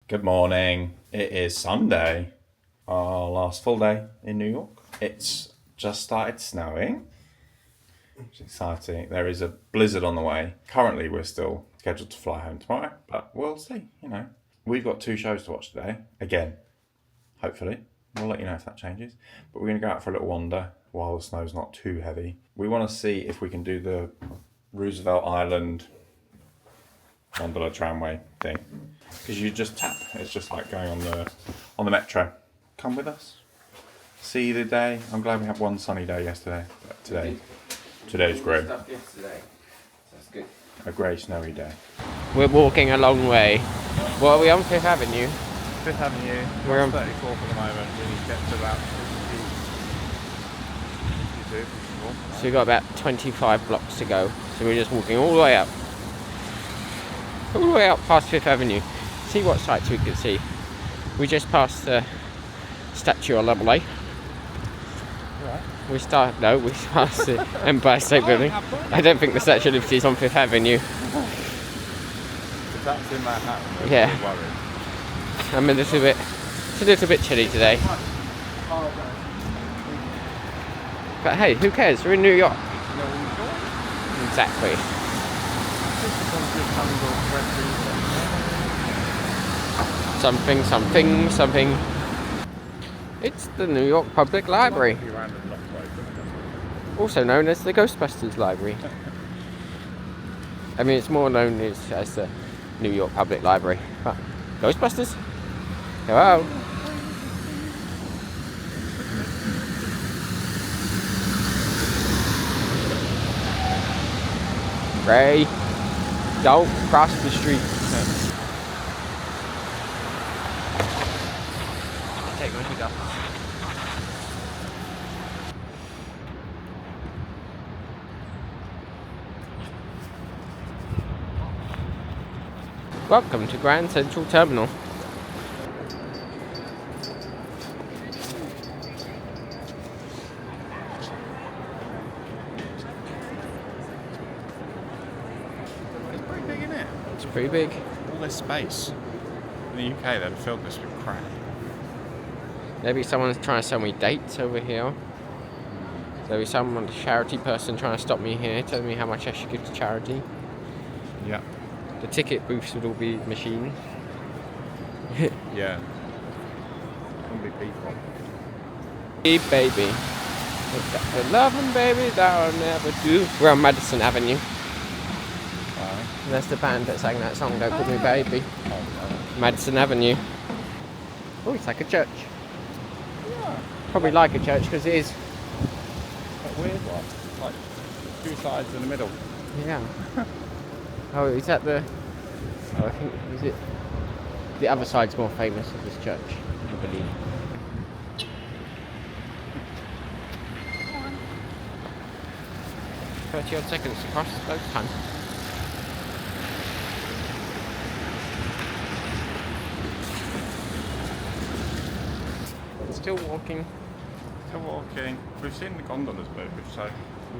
Good morning. It is Sunday, our last full day in New York. It's just started snowing. It's exciting. There is a blizzard on the way. Currently, we're still scheduled to fly home tomorrow, but we'll see, We've got 2 shows to watch today. Again, hopefully. We'll let you know if that changes. But we're going to go out for a little wander while the snow's not too heavy. We want to see if we can do the Roosevelt Island tramway thing. Because you just tap. It's just like going on the metro. Come with us. See the day. I'm glad we had one sunny day yesterday. But today's grey. That's good. A grey, snowy day. We're walking a long way. What are we on? Fifth Avenue? Fifth Avenue. We're on 34th at the moment. We need to get to about 52. So we've got about 25 blocks to go. So we're just walking all the way up. All the way up past Fifth Avenue. See what sights we can see. We just passed the Statue of Liberty. Right. We passed the Empire State Building. I don't think the Statue of Liberty is on Fifth Avenue. If that's in Manhattan, Yeah. we're worried. I'm it's a little bit chilly today. But hey, who cares? We're in New York. Exactly. Something. It's the New York Public Library, also known as the Ghostbusters Library. I mean, it's more known as the New York Public Library. But Ghostbusters? Hello? Ray, don't cross the street. Take my hood off. Welcome to Grand Central Terminal. It's pretty big, isn't it? It's pretty big. All this space. In the UK, they'd have filled this with crap. Maybe someone's trying to sell me dates over here. Maybe someone, charity person, trying to stop me here, telling me how much I should give to charity. Yeah. The ticket booths would all be machines. Yeah. Wouldn't be people. Hey baby, we've got the loving baby that I'll never do. We're on Madison Avenue. And that's the band that sang that song, Don't Call Me Baby. Madison Avenue. Oh, it's like a church. Yeah. Probably like a church because it is. That weird one. Like 2 sides in the middle. Yeah. Oh, is that the... Oh, I think... Is it... The other side's more famous of this church, I believe. Odd seconds to cross those time. Still walking. Still walking. We've seen the gondolas move, so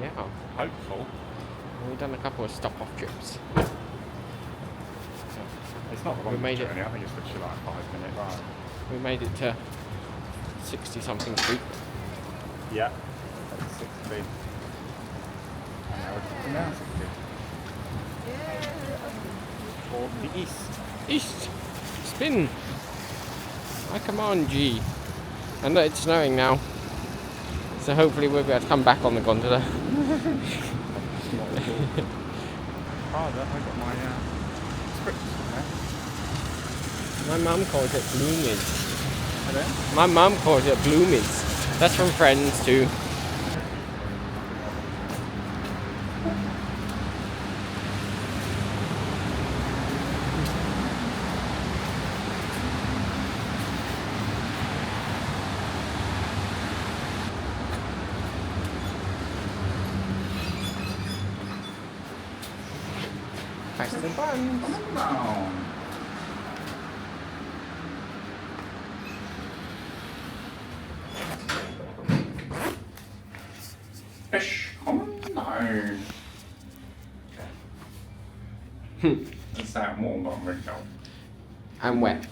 Yeah. hopeful. We've done a couple of stop-off trips. It's not the We one made it. journey. I think it's literally like a 5-minute ride. We made it to 60-something Street. Yeah. That's 60. And now 60. Or the east. East! Spin! Oh, come on, G. I know it's snowing now. So hopefully we'll be able to come back on the gondola. Harder, I got my scripts in there. My mum calls it bloomies. Hello? My mum calls it bloomies. That's from Friends too. Press the buttons. Oh. Fish on down. It's that warm, but I'm really cold. I'm wet.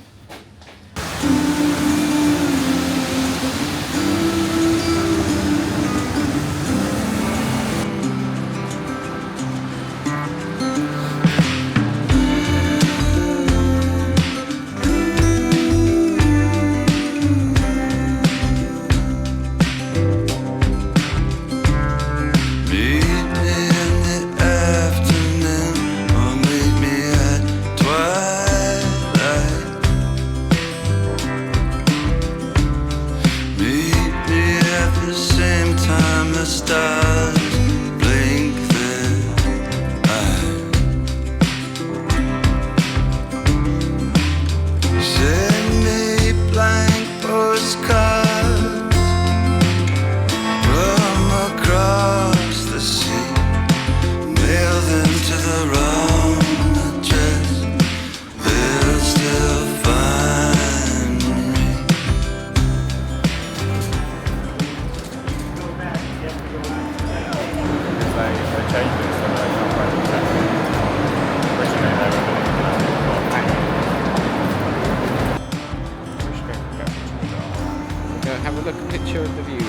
have a look at a picture of the view.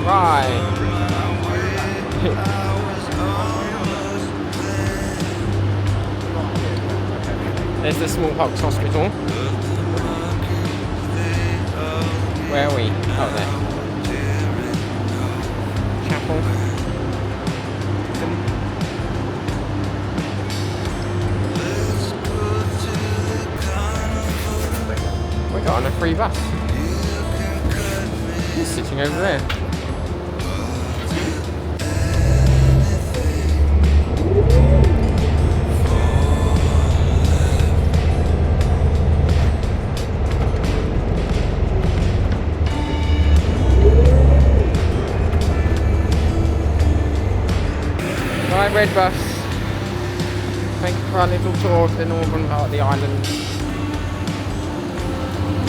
Right. There's the smallpox hospital. Where are we? Oh, there. Chapel. We got on a free bus. He's sitting over there. Right, red bus. Thank you for our little tour of the northern part of the island.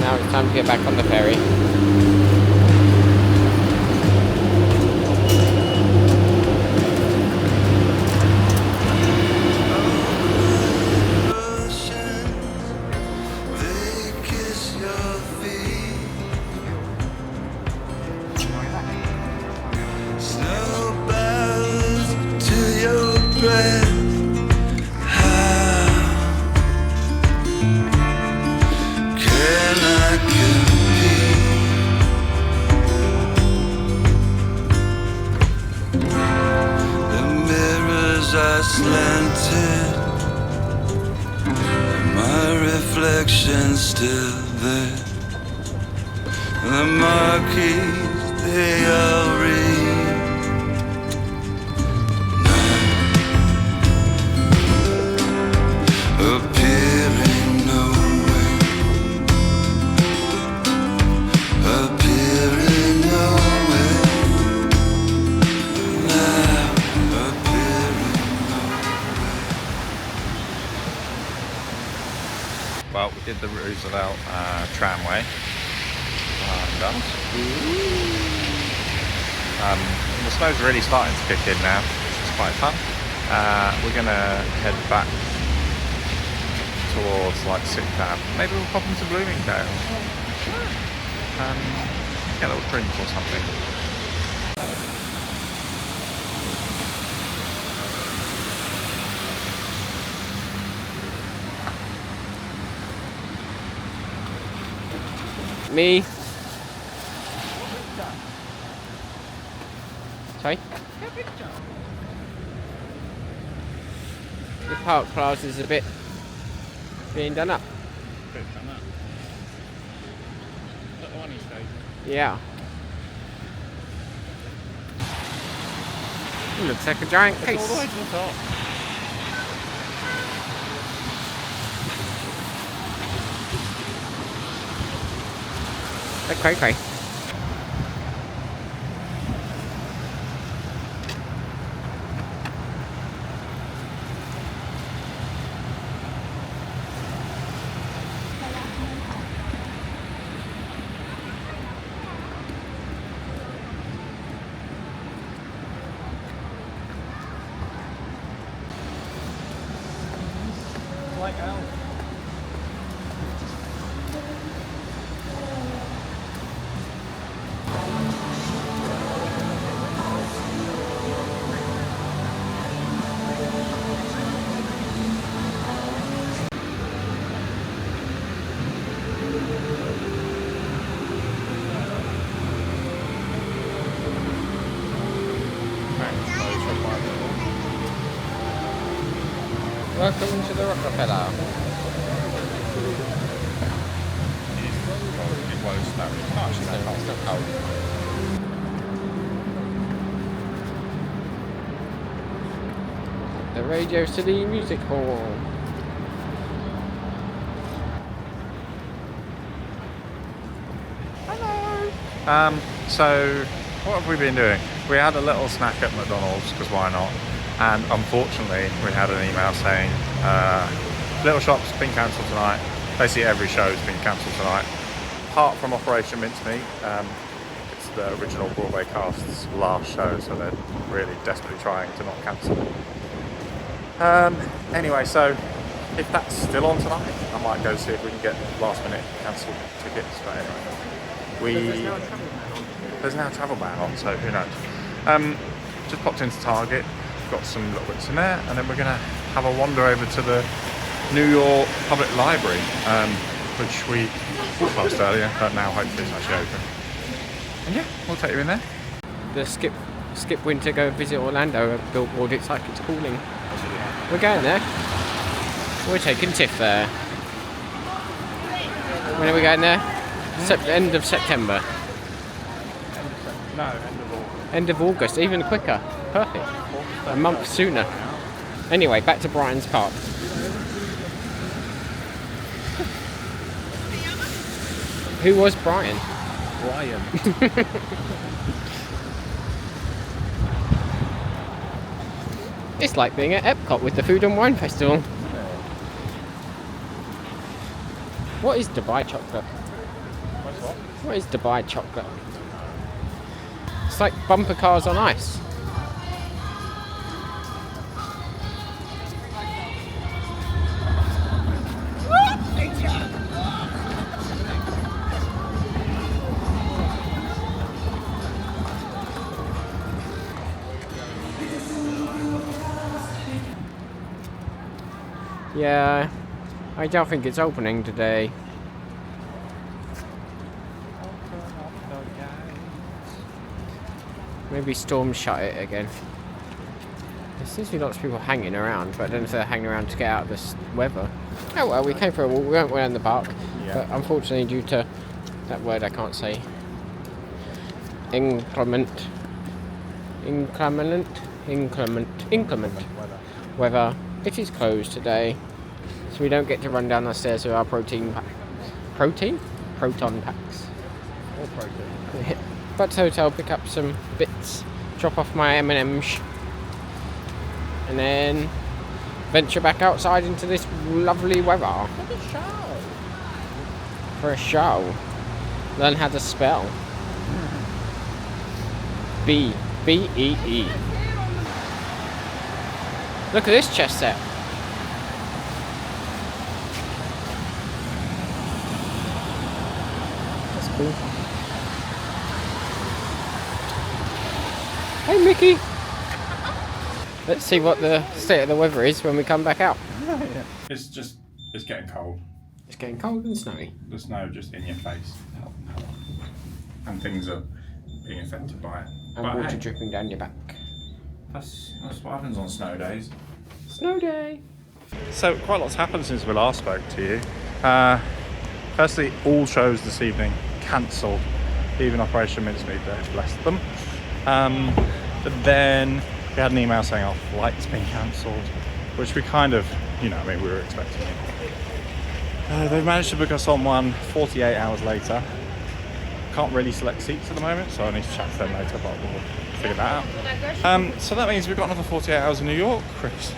Now it's time to get back on the ferry. Slanted, my reflection's still there. The marquees, they all read now, appearing nowhere, appearing nowhere, now appearing. Well, we did the Roosevelt tramway. Done. The snow's really starting to kick in now, which is quite fun. We're going to head back towards like 6th Ave. Maybe we'll pop into Bloomingdale. Get a little drink or something. Me. Sorry? The park plaza is a bit being done up. Yeah. It looks like a giant case. All the way to the top. Okay. Like hell. Welcome to the Rockefeller. Well, it's not cold. The Radio City Music Hall. So what have we been doing? We had a little snack at McDonald's, because why not? And unfortunately we had an email saying little shop's been cancelled tonight. Basically every show's been cancelled tonight, apart from Operation Mincemeat. It's the original Broadway cast's last show, so they're really desperately trying to not cancel it. Anyway, so if that's still on tonight, I might go see if we can get last minute cancelled tickets. But anyway, there's now a travel ban on, so who knows. Just popped into Target, got some little bits in there, and then we're gonna have a wander over to the New York Public Library, which we walked past earlier, but now hopefully it's actually open. And yeah, we'll take you in there. The skip winter, go visit Orlando billboard. It's like it's cooling. We're going there. We're taking Tiff there. When are we going there? End of September. No, end of August. End of August, even quicker. Perfect. A month sooner. Anyway, back to Bryant's Park. Who was Brian? Brian. It's like being at Epcot with the Food and Wine Festival. What is Dubai chocolate? What is Dubai chocolate? It's like bumper cars on ice. Yeah, I don't think it's opening today. Maybe Storm shut it again. There seems to be lots of people hanging around, but I don't know if they're hanging around to get out of this weather. Oh well, we came for a walk, we went around the park, but unfortunately due to that word I can't say, inclement weather, it is closed today, so we don't get to run down the stairs with our proton packs. Or protein. But to the hotel, pick up some bits, drop off my M&Ms, and then venture back outside into this lovely weather. For a show. Learn how to spell. B-E-E. Look at this chess set. That's cool. Hey Mickey! Let's see what the state of the weather is when we come back out. It's getting cold. It's getting cold and snowy. The snow just in your face. And things are being affected by it. And But water hey, dripping down your back. that's what happens on snow days. Snow day! So quite a lot's happened since we last spoke to you. Firstly, all shows this evening cancelled. Even Operation Mincemeat Day, bless them. But then we had an email saying our flight's been cancelled, which we kind of, we were expecting it. They've managed to book us on one 48 hours later. Can't really select seats at the moment, so I need to chat to them later, but we'll figure that out. So that means we've got another 48 hours in New York, Chris.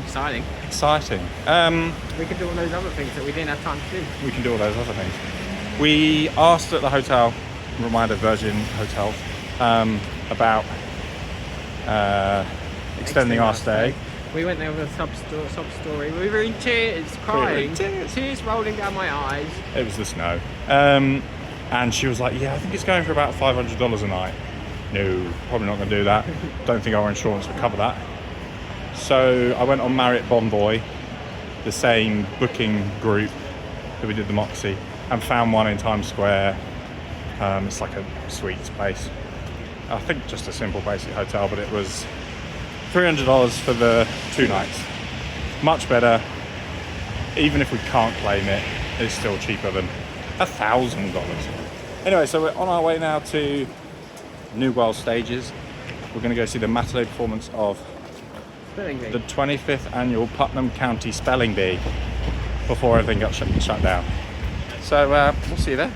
Exciting. Exciting. We can do all those other things that we didn't have time to do. We can do all those other things. We asked at the hotel, reminder Virgin Hotels, about extending our stay. We went there with a sob story. We were in tears, crying. Tears rolling down my eyes. It was the snow. And she was like, yeah, I think it's going for about $500 a night. No, probably not going to do that. Don't think our insurance would cover that. So I went on Marriott Bonvoy, the same booking group that we did the Moxie, and found one in Times Square. It's like a suites place. I think just a simple basic hotel, but it was $300 for the 2 nights. Much better. Even if we can't claim it, it's still cheaper than $1,000. Anyway, so we're on our way now to New World Stages. We're going to go see the matinee performance of the 25th annual Putnam County Spelling Bee before everything got shut down. So we'll see you there.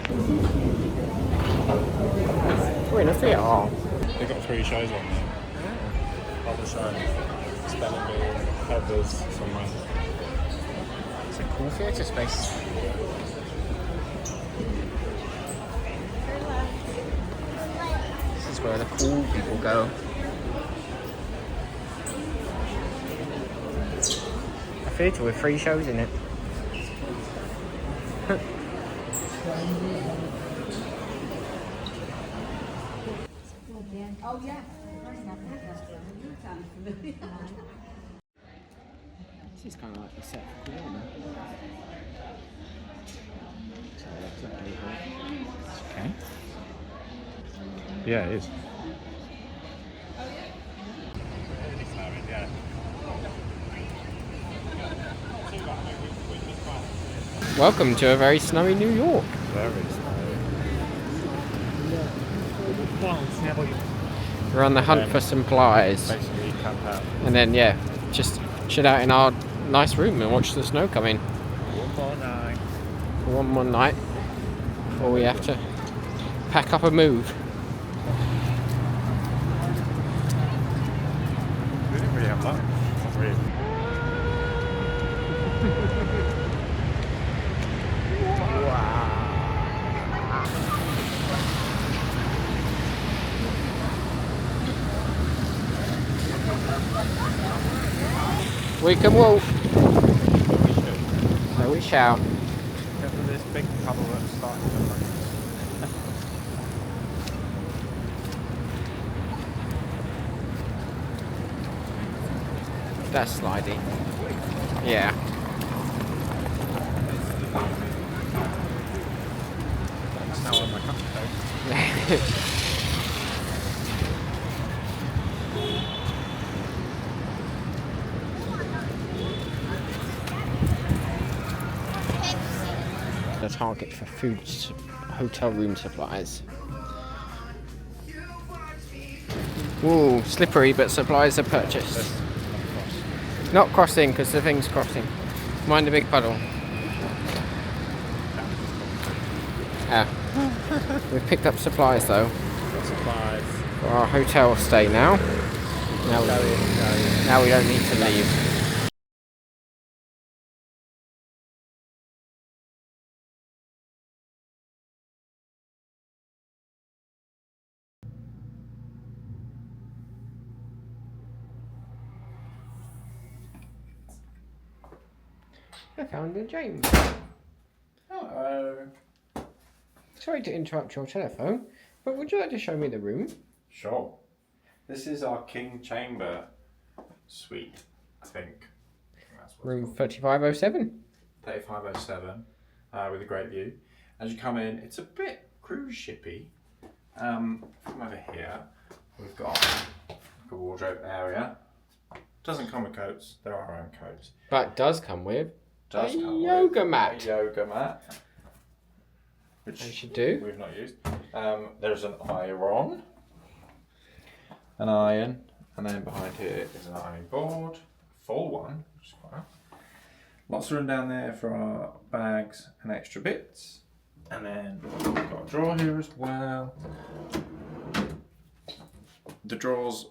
We're in a theatre. They've got 3 shows on there. Other show, Spelling Bee, Heathers, somewhere. It's a cool theatre space. This is where the cool people go. theatre with 3 shows in it. Oh yeah. This is kind of like the set for Corona. Okay. Yeah, it is. Welcome to a very snowy New York. Very snowy. We're on the hunt for supplies. Basically, camp out. And then, yeah, just chill out in our nice room and watch the snow come in. One more night. For one more night before we have to pack up and move. We didn't really have that. Not really. We can walk. So we shall. Because of this big puddle that's starting to rain. That's slidey. Yeah. That's now on my cup though. The Target for hotel room supplies. Ooh, slippery, but supplies are purchased. Not crossing, because the thing's crossing. Mind the big puddle. Ah. We've picked up supplies though Supplies. for our hotel stay now. Now we don't need to leave. I found a James. Hello. Sorry to interrupt your telephone, but would you like to show me the room? Sure. This is our King Chamber suite, I think. That's what Room 3507. 3507 with a great view. As you come in, it's a bit cruise shippy. From over here, we've got a wardrobe area. Doesn't come with coats, there are our own coats. But does come with Does a come yoga with mat. A yoga mat. Which As you do. we've not used. There's an iron, and then behind here is an ironing board, full one, which is quite nice. Lots of room down there for our bags and extra bits. And then we've got a drawer here as well. The drawers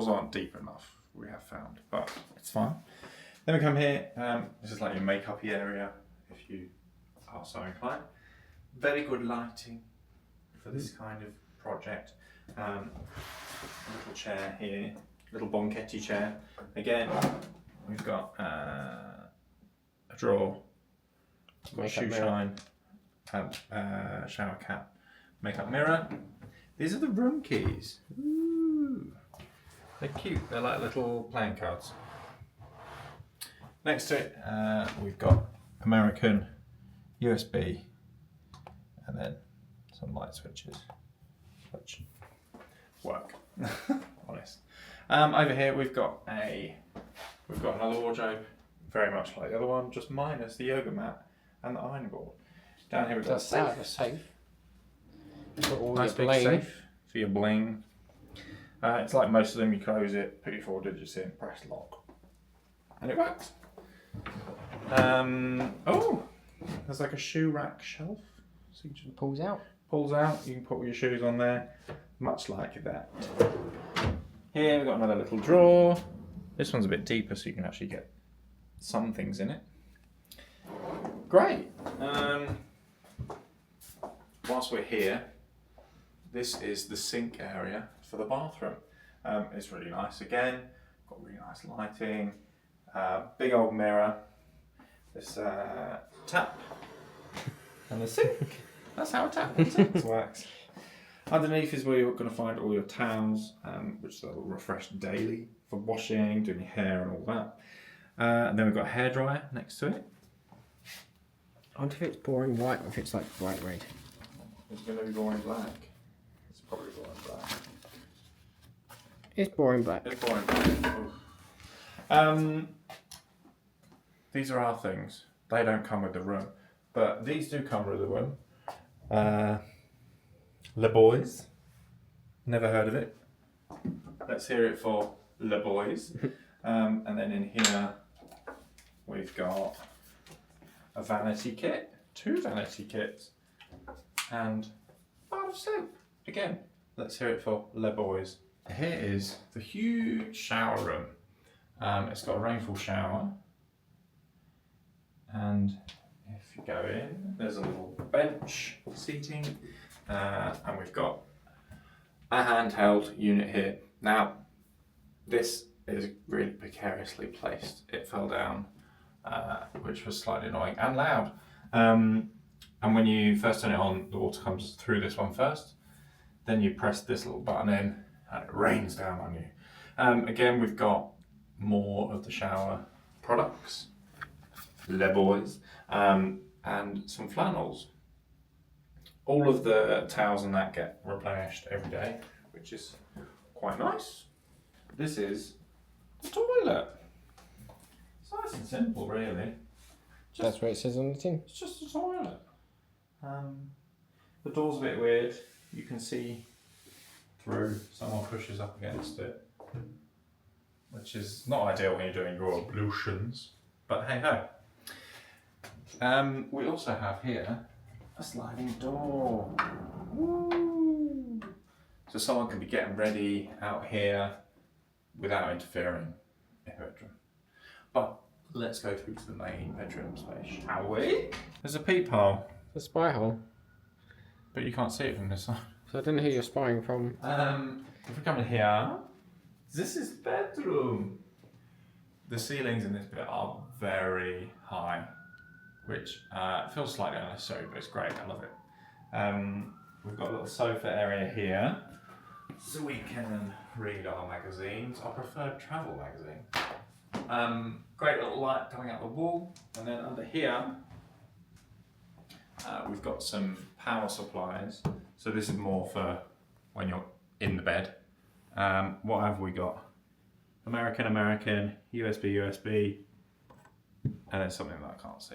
aren't deep enough, we have found, but it's fine. Then we come here, this is like your makeup area, if you are so inclined. Very good lighting for this kind of project. Little chair here, little bonchetti chair. Again, we've got a drawer, we've got a shoe shine, and shower cap, makeup mirror. These are the room keys. Ooh, they're cute. They're like little playing cards. Next to it, we've got American USB, and then some light switches, which work. Honest. Over here we've got another wardrobe, very much like the other one, just minus the yoga mat and the ironing board. Down here we've got a safe. For all nice your big bling. safe for your bling. It's like most of them, you close it, put your 4 digits in, press lock, and it works. Oh, there's like a shoe rack shelf, so you just Pulls out. pulls out. You can put all your shoes on there, much like that. Here we've got another little drawer. This one's a bit deeper, so you can actually get some things in it. Great. Whilst we're here, this is the sink area for the bathroom. It's really nice. Again, got really nice lighting. big old mirror, this tap, and the sink. That's how a tap and sink works. Underneath is where you're going to find all your towels, which they'll refresh daily for washing, doing your hair and all that. And then we've got a hairdryer next to it. I wonder if it's boring white or if it's like bright red. It's going to be boring black. It's probably boring black. It's boring black. It's boring black. These are our things. They don't come with the room, but these do come with the room. Le Boys. Never heard of it. Let's hear it for Le Boys. And then in here we've got a vanity kit, 2 vanity kits, and a bar of soap. Again, let's hear it for Le Boys. Here is the huge shower room. It's got a rainfall shower, and if you go in, there's a little bench seating, and we've got a handheld unit here. Now, this is really precariously placed. It fell down, which was slightly annoying and loud. And when you first turn it on, the water comes through this one first. Then you press this little button in, and it rains down on you. Again, we've got more of the shower products, Le Boys, and some flannels. All of the towels and that get replenished every day, which is quite nice. This is the toilet. It's nice and simple, really. That's what it says on the tin. It's just a toilet. The door's a bit weird. You can see through. Someone pushes up against it, which is not ideal when you're doing your ablutions. But hey ho. We also have here a sliding door. Woo! So someone can be getting ready out here without interfering in her bedroom. But let's go through to the main bedroom space, shall we? There's a peephole, The spy hole. but you can't see it from this side. So I don't know who you're spying from. If we come in here, this is the bedroom. The ceilings in this bit are very high, which feels slightly unnecessary, but it's great. I love it. We've got a little sofa area here, so we can read our magazines. Our preferred travel magazine. Great little light coming out the wall, and then under here we've got some power supplies. So this is more for when you're in the bed. What have we got? American, USB, and then something that I can't see.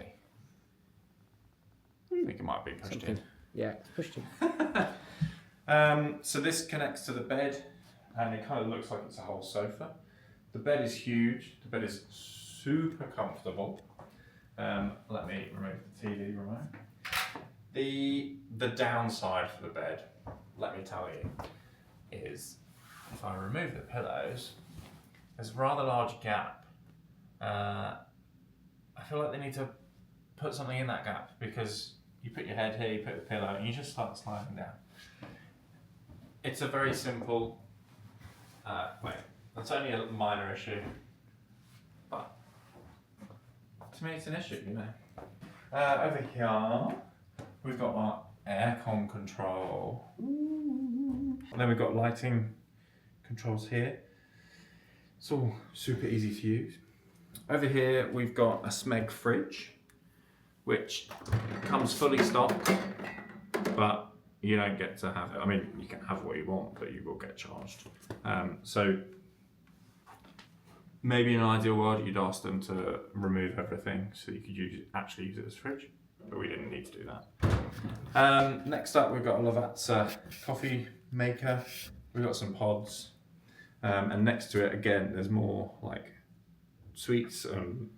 I think it might be pushed in. Yeah, it's pushed in. So this connects to the bed, and it kind of looks like it's a whole sofa. The bed is huge. The bed is super comfortable. Let me remove the TV remote. The downside for the bed, let me tell you, is if I remove the pillows, there's a rather large gap. I feel like they need to put something in that gap, because you put your head here, you put the pillow, and you just start sliding down. It's a very simple, that's only a minor issue, but to me it's an issue, you know. Over here, we've got our aircon control. And then we've got lighting controls here. It's all super easy to use. Over here, we've got a Smeg fridge, which comes fully stocked, but you don't get to have it. I mean, you can have what you want, but you will get charged. So maybe in an ideal world, you'd ask them to remove everything so you could actually use it as a fridge, but we didn't need to do that. Next up, we've got a Lavazza coffee maker. We've got some pods, and next to it, again, there's more like sweets and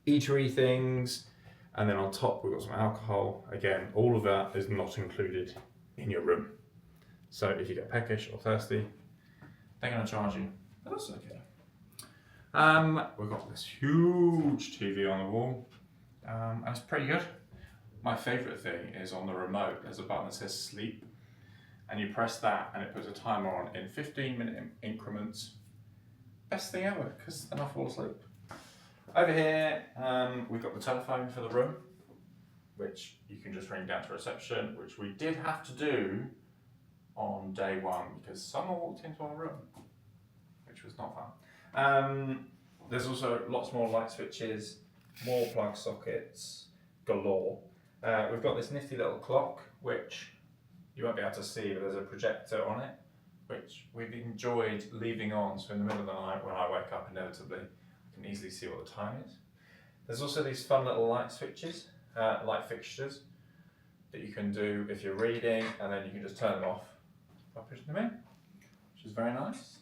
eatery things. And then on top, we've got some alcohol. Again, all of that is not included in your room. So if you get peckish or thirsty, they're going to charge you. But that's okay. We've got this huge TV on the wall, and it's pretty good. My favourite thing is on the remote, there's a button that says sleep, and you press that and it puts a timer on in 15-minute increments. Best thing ever, because then I fall asleep. Over here, we've got the telephone for the room, which you can just ring down to reception, which we did have to do on day one because someone walked into our room, which was not fun. There's also lots more light switches, more plug sockets galore. We've got this nifty little clock, which you won't be able to see, but there's a projector on it, which we've enjoyed leaving on, so in the middle of the night when I wake up inevitably, I can easily see what the time is. There's also these fun little light switches, light fixtures, that you can do if you're reading, and then you can just turn them off by pushing them in, which is very nice.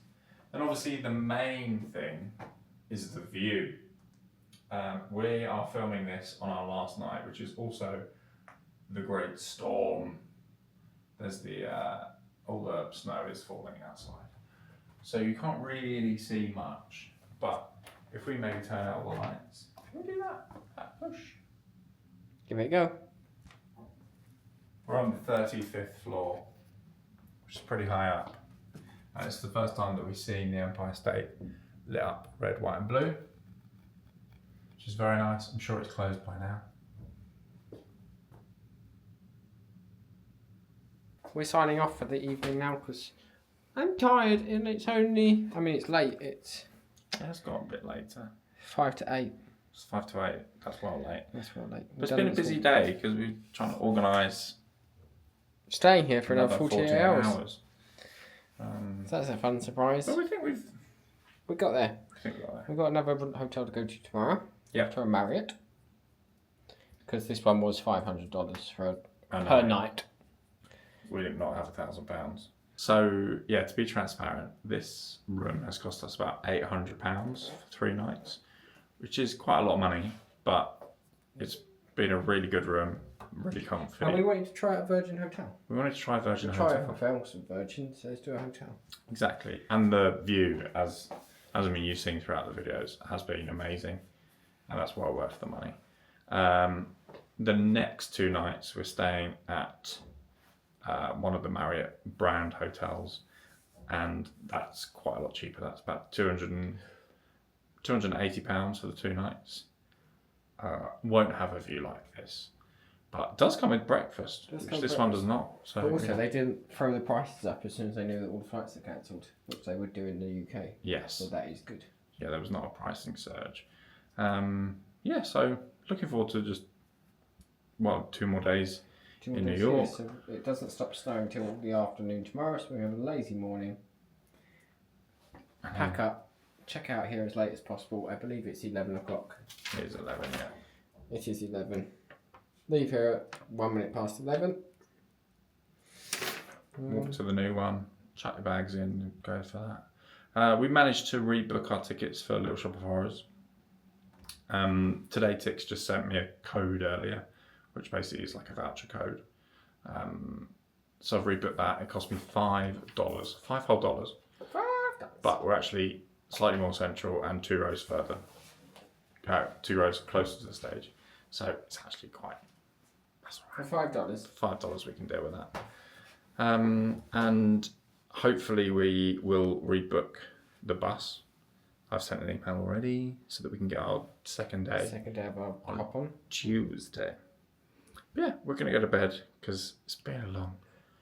And obviously the main thing is the view. We are filming this on our last night, which is also the great storm. There's all the snow is falling outside. So you can't really see much, but if we maybe turn out all the lights, can we do that push? Give it a go. We're on the 35th floor, which is pretty high up. And it's the first time that we've seen the Empire State lit up red, white and blue, which is very nice. I'm sure it's closed by now. We're signing off for the evening now because I'm tired and it's only, I mean it's late, it's Yeah, it's got a bit later. 5 to 8. It's 5 to 8, that's well late. That's well late. But it's been a busy day because we're trying to organise Staying here for another 48 hours. So that's a fun surprise. But we think We got there. we've We've got another hotel to go to tomorrow. Yeah. To a Marriott. Because this one was $500 per night. We did not have £1,000. So yeah, to be transparent, this room has cost us about £800 for 3 nights, which is quite a lot of money, but it's been a really good room, really comfy. And we wanted to try out Virgin Hotel. We wanted to try Virgin Try Hotel. it for films and Virgin, so let's do a hotel. Exactly, and the view, as I mean, you've seen throughout the videos, has been amazing, and that's well worth the money. The next 2 nights we're staying at one of the Marriott brand hotels, and that's quite a lot cheaper. That's about £280 for the 2 nights. Won't have a view like this, but it does come with breakfast, which this one does not. So But also, they didn't throw the prices up as soon as they knew that all the flights are cancelled, which they would do in the UK. yes, So that is good. yeah, there was not a pricing surge. Yeah, so looking forward to just 2 more days in New York. So it doesn't stop snowing until the afternoon tomorrow, so we have a lazy morning. Pack up, check out here as late as possible. I believe it's 11 o'clock. It is 11, yeah. It is 11. Leave here at 1 minute past 11. Walk to the new one, chuck your bags in and go for that. We managed to rebook our tickets for Little Shop of Horrors. Today Tix just sent me a code earlier, which basically is like a voucher code. So I've rebooked that. It cost me $5, $5 whole dollars. But we're actually slightly more central and 2 rows further. 2 rows closer to the stage. So it's actually quite, that's all right. For $5. $5 we can deal with that. And hopefully we will rebook the bus. I've sent an email already so that we can get our second day of our hop on. Tuesday. But yeah, we're going to go to bed because it's been a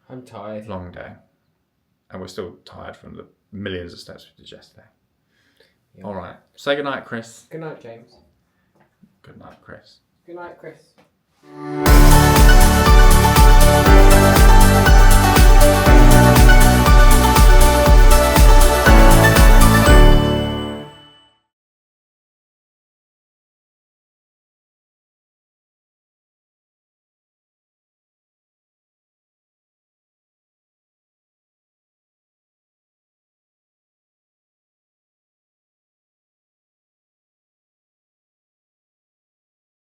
I'm tired. long day. And we're still tired from the millions of steps we did yesterday. Yeah. All right. Say goodnight, Chris. Good night, James. Good night, Chris. Good night, Chris.